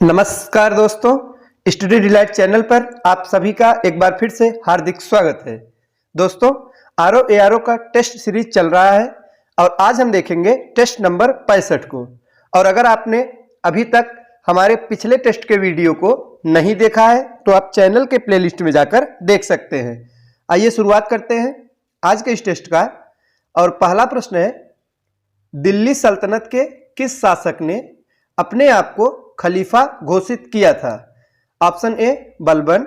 नमस्कार दोस्तों, study delight channel पर आप सभी का एक बार फिर से हार्दिक स्वागत है। दोस्तों, आरओ एआरओ का टेस्ट सीरीज चल रहा है और आज हम देखेंगे टेस्ट नंबर 65 को। और अगर आपने अभी तक हमारे पिछले टेस्ट के वीडियो को नहीं देखा है तो आप चैनल के प्लेलिस्ट में जाकर देख सकते हैं। आइए शुरुआत करते हैं आज के इस टेस्ट का। और पहला प्रश्न है, दिल्ली सल्तनत के किस शासक ने अपने आप को खलीफा घोषित किया था? Option A Balban,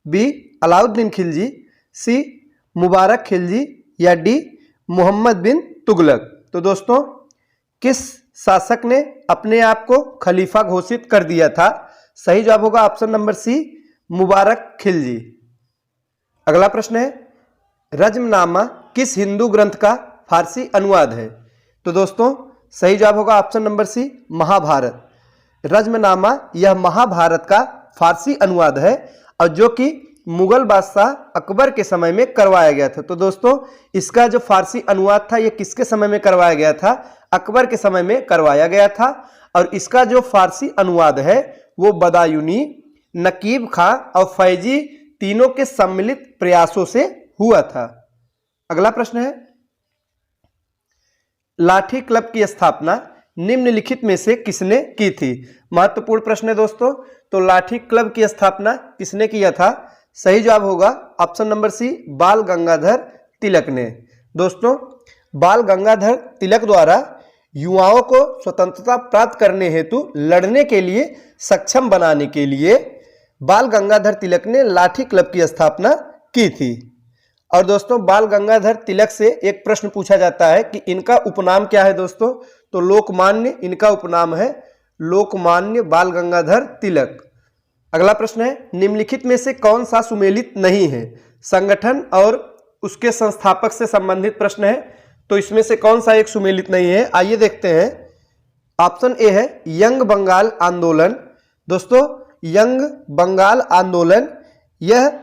B Alauddin Khilji, C Mubarak Khilji या डी मोहम्मद बिन तुगलक। तो दोस्तों, किस शासक ने अपने आप को खलीफा घोषित कर दिया था? सही जवाब होगा ऑप्शन नंबर सी, मुबारक खिलजी। अगला प्रश्न है, रज्मनामा किस हिंदू ग्रंथ का फारसी अनुवाद है? तो दोस्तों, सही जवाब होगा option number c, Mahabharat. Razmnama यह महाभारत का फारसी अनुवाद है और जो कि मुगल बादशाह अकबर के समय में करवाया गया था। तो दोस्तों, इसका जो फारसी अनुवाद था यह किसके समय में करवाया गया था? अकबर के समय में करवाया गया था। और इसका जो फारसी अनुवाद है वो बदायूनी, नकीब खां और फैजी तीनों के सम्मिलित प्रयासों से हुआ था। अगला प्रश्न है, लाठी क्लब की स्थापना निम्नलिखित में से किसने की थी? महत्वपूर्ण प्रश्न है दोस्तों। तो लाठी क्लब की स्थापना किसने किया था? सही जवाब होगा ऑप्शन नंबर सी, बाल गंगाधर तिलक ने। दोस्तों, बाल गंगाधर तिलक द्वारा युवाओं को स्वतंत्रता प्राप्त करने हेतु लड़ने के लिए सक्षम बनाने के लिए बाल गंगाधर तिलक ने लाठी क्लब की स्थापना की थी। और दोस्तों, बाल गंगाधर तिलक से एक प्रश्न पूछा जाता है कि इनका उपनाम क्या है? दोस्तों, तो लोकमान्य इनका उपनाम है, लोकमान्य बाल गंगाधर तिलक। अगला प्रश्न है, निम्नलिखित में से कौन सा सुमेलित नहीं है? संगठन और उसके संस्थापक से संबंधित प्रश्न है, तो इसमें से कौन सा एक सुमेलित नहीं है? आइए देखते हैं। ऑप्शन ए है यंग बंगाल आंदोलन। दोस्तों, यंग बंगाल आंदोलन यह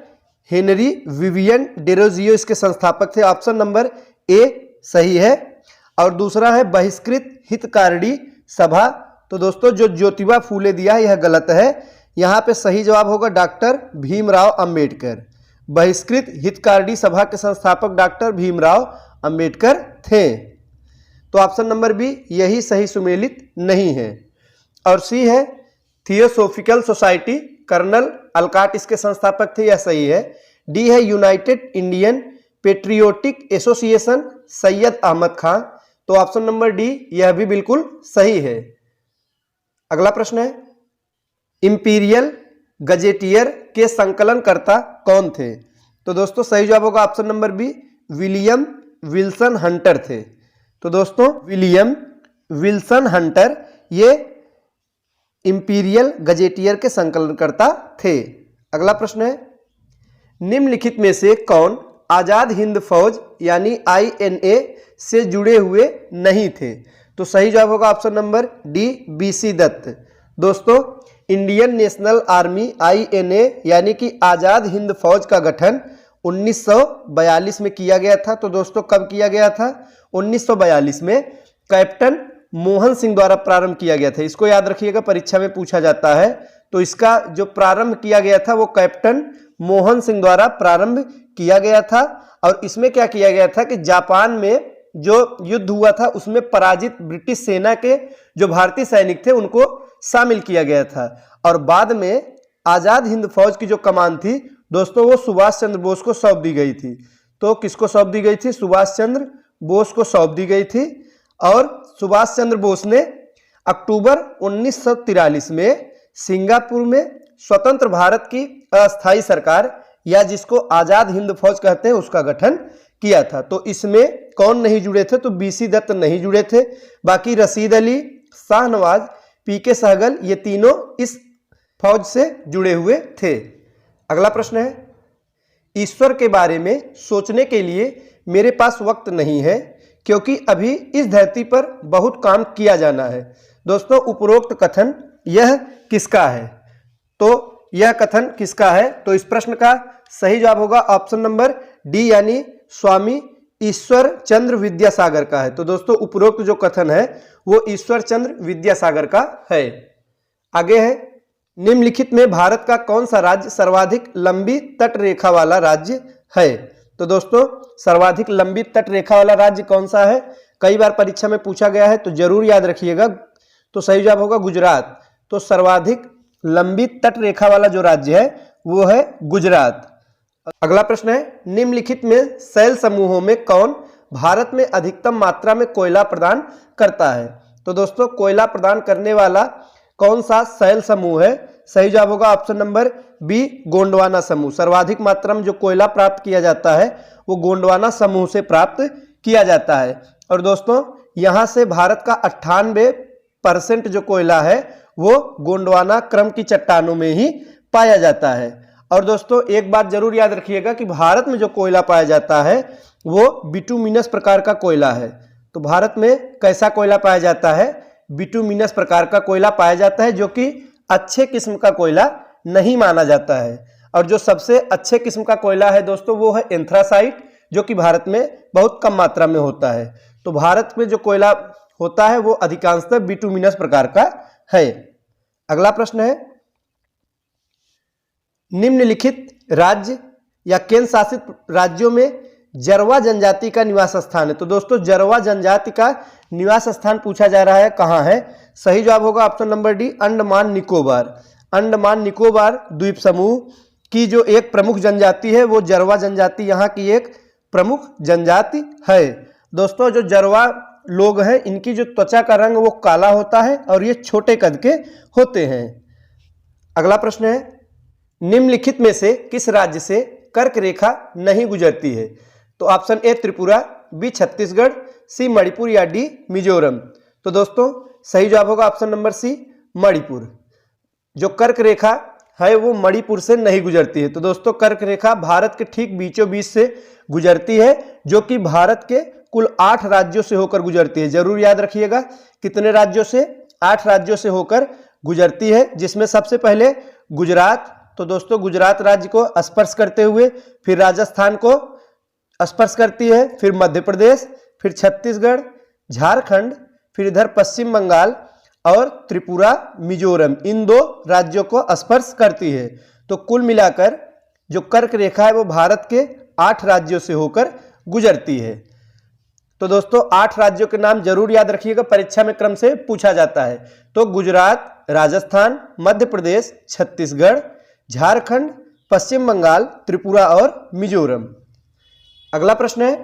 हेनरी विवियन डेरोजियो इसके संस्थापक थे। ऑप्शन नंबर ए सही है। और दूसरा है बहिष्कृत हितकारिणी सभा। तो दोस्तों, जो ज्योतिबा फूले दिया है यह गलत है। यहाँ पे सही जवाब होगा डॉक्टर भीमराव अंबेडकर। बहिष्कृत हितकारिणी सभा के संस्थापक डॉक्टर भीमराव अंबेडकर थे। तो ऑप्शन नंबर बी यही सही सुमेलित नहीं है। और सी है थियोसोफिकल सोसाइटी, कर्नल अलकाट इसके संस्थापक थे, यह सही है। डी है United Indian Patriotic Association, Syed Ahmad Khan. तो ऑप्शन नंबर डी यह भी बिल्कुल सही है। अगला प्रश्न है, इंपीरियल गजेटियर के संकलनकर्ता कौन थे? तो दोस्तों, सही जवाब होगा option number b, William Wilson Hunter थे। तो दोस्तों, विलियम विल्सन हंटर ये इंपीरियल गजेटियर के संकलनकर्ता थे। अगला प्रश्न है, निम्नलिखित में से कौन आजाद हिंद फौज यानी INA से जुड़े हुए नहीं थे? तो सही जवाब होगा option number d, BC Dutt. दोस्तों, इंडियन नेशनल आर्मी INA यानी कि आजाद हिंद फौज का गठन 1942 में किया गया था। तो दोस्तों, कब किया गया था? 1942 में कैप्टन मोहन सिंह द्वारा प्रारंभ किया गया था। इसको याद रखिएगा, परीक्षा में पूछा जाता है। तो इसका जो प्रारंभ किया गया था वो कैप्टन मोहन सिंह द्वारा प्रारंभ किया गया था। और इसमें क्या किया गया था कि जापान में जो युद्ध हुआ था उसमें पराजित ब्रिटिश सेना के जो भारतीय सैनिक थे उनको शामिल किया गया था। और बाद में आजाद हिंद फौज की जो कमान थी दोस्तों, वो सुभाष चंद्र बोस को सौंप दी गई थी। तो किसको सौंप दी गई थी? सुभाष चंद्र बोस को सौंप दी गई थी। और सुभाष चंद्र बोस ने अक्टूबर 1943 में सिंगापुर में स्वतंत्र भारत की अस्थायी सरकार या जिसको आजाद हिंद फौज कहते हैं उसका गठन किया था। तो इसमें कौन नहीं जुड़े थे? तो BC दत्त नहीं जुड़े थे। बाकी रशीद अली, शाहनवाज, PK सहगल ये तीनों इस फौज से जुड़े हुए थे। अगला प्रश्न है, ईश्वर के बारे में सोचने के लिए मेरे पास वक्त नहीं है क्योंकि अभी इस धरती पर बहुत काम किया जाना है। दोस्तों, उपरोक्त कथन यह किसका है? तो यह कथन किसका है? तो इस प्रश्न का सही जवाब होगा ऑप्शन नंबर डी यानी स्वामी ईश्वर चंद्र विद्यासागर का है। तो दोस्तों, उपरोक्त जो कथन है वो ईश्वर चंद्र विद्यासागर का है। आगे है, निम्नलिखित में भारत का कौन सा राज्य सर्वाधिक लंबी तट रेखा वाला राज्य है? तो दोस्तों सर्वाधिक लंबी तट रेखा वाला राज्य कौन सा है? कई बार परीक्षा में पूछा गया है तो जरूर याद रखिएगा। तो सही जवाब होगा गुजरात। तो सर्वाधिक लंबी तट रेखा वाला जो राज्य है वो है गुजरात। अगला प्रश्न है, निम्नलिखित में शैल समूहों में कौन भारत में अधिकतम मात्रा में कोयला प्रदान करता है? तो दोस्तों कोयला प्रदान करने वाला कौन सा शैल समूह है? सही जवाब होगा ऑप्शन नंबर बी, गोंडवाना समूह। सर्वाधिक मात्रा में जो कोयला प्राप्त किया जाता है वो गोंडवाना समूह से प्राप्त किया जाता है। और दोस्तों यहां से भारत का 98% जो कोयला है वो गोंडवाना क्रम की चट्टानों में ही पाया जाता है। और दोस्तों एक बात जरूर याद रखिएगा कि भारत में जो कोयला पाया जाता है वो बिटुमिनस प्रकार का कोयला है। तो भारत में कैसा कोयला पाया जाता है? बिटुमिनस प्रकार का कोयला पाया जाता है, जो कि अच्छे किस्म का कोयला नहीं माना जाता है। और जो सबसे अच्छे किस्म का कोयला है दोस्तों वो है एंथ्रासाइट, जो कि भारत में बहुत कम मात्रा में होता है। तो भारत में जो कोयला होता है वो अधिकांशतः बिटुमिनस प्रकार का है। अगला प्रश्न है, निम्नलिखित राज्य या केंद्र शासित राज्यों में जरवा जनजाति का निवास स्थान है। तो दोस्तों जरवा जनजाति का निवास स्थान पूछा जा रहा है, कहाँ है? सही जवाब होगा option number D, Andaman Nicobar. Andaman Nicobar द्वीप समूह की जो एक प्रमुख जनजाति है वो जरवा जनजाति यहाँ की एक प्रमुख जनजाति है। दोस्तों जो जरवा लोग हैं इनकी जो त्वचा का रंग वो काला होता है और ये छोटे कद के होते हैं। अगला प्रश्न है, निम्नलिखित में से किस राज्य से कर्क रेखा नहीं गुजरती है? तो option A Tripura, B Chhattisgarh, C Manipur या डी मिजोरम। तो दोस्तों सही जवाब होगा ऑप्शन नंबर सी, मणिपुर। जो कर्क रेखा है वो मणिपुर से नहीं गुजरती है। तो दोस्तों कर्क रेखा भारत के ठीक बीचों बीच से गुजरती है, जो कि भारत के कुल 8 राज्यों से होकर गुजरती है। जरूर याद रखिएगा कितने राज्यों से? 8 राज्यों से होकर गुजरती है, जिसमें सबसे पहले गुजरात। तो दोस्तों गुजरात राज्य को स्पर्श करते हुए फिर राजस्थान को स्पर्श करती है, फिर मध्य प्रदेश, फिर छत्तीसगढ़, झारखंड, फिर इधर पश्चिम बंगाल और त्रिपुरा, मिजोरम, इन 2 राज्यों को स्पर्श करती है। तो कुल मिलाकर जो कर्क रेखा है वो भारत के 8 राज्यों से होकर गुजरती है। तो दोस्तों 8 राज्यों के नाम जरूर याद रखिएगा, परीक्षा में क्रम से पूछा जाता है। तो गुजरात, राजस्थान, मध्य प्रदेश, छत्तीसगढ़, झारखंड, पश्चिम बंगाल, त्रिपुरा और मिजोरम। अगला प्रश्न है,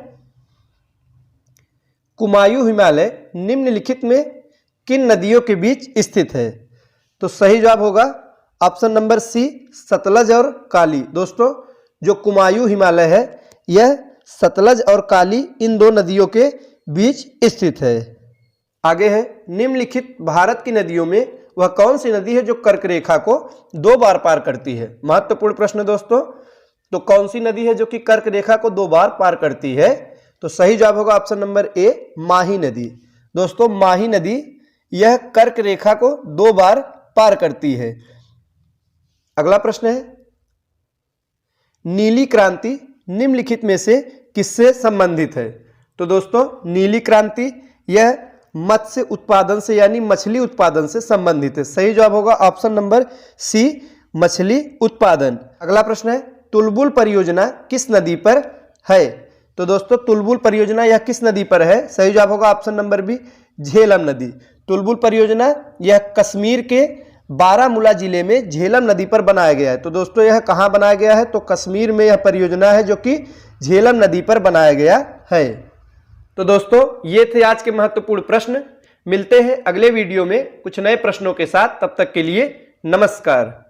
कुमायूं हिमालय निम्नलिखित में किन नदियों के बीच स्थित है? तो सही जवाब होगा ऑप्शन नंबर सी, सतलज और काली। दोस्तों जो कुमायूं हिमालय है यह सतलज और काली इन 2 नदियों के बीच स्थित है। आगे है, निम्नलिखित भारत की नदियों में वह कौन सी नदी है जो कर्क रेखा को 2 बार पार करती है? महत्वपूर्ण प्रश्न दोस्तों। तो कौन सी नदी है जो कि कर्क रेखा को 2 बार पार करती है? तो सही जवाब होगा ऑप्शन नंबर ए, माही नदी। दोस्तों माही नदी यह कर्क रेखा को 2 बार पार करती है। अगला प्रश्न है, नीली क्रांति निम्नलिखित में से किससे संबंधित है? तो दोस्तों नीली क्रांति यह मत्स्य उत्पादन से यानी मछली उत्पादन से संबंधित है। सही जवाब होगा ऑप्शन नंबर सी, मछली उत्पादन। अगला प्रश्न है, तुलबुल परियोजना किस नदी पर है? तो दोस्तों तुलबुल परियोजना यह किस नदी पर है? सही जवाब होगा ऑप्शन नंबर बी, झेलम नदी। तुलबुल परियोजना यह कश्मीर के बारामूला जिले में झेलम नदी पर बनाया गया है। तो दोस्तों यह कहाँ बनाया गया है? तो कश्मीर में यह परियोजना है जो कि झेलम नदी पर बनाया गया है। तो दोस्तों ये थे आज के महत्वपूर्ण प्रश्न। मिलते हैं अगले वीडियो में कुछ नए प्रश्नों के साथ। तब तक के लिए नमस्कार।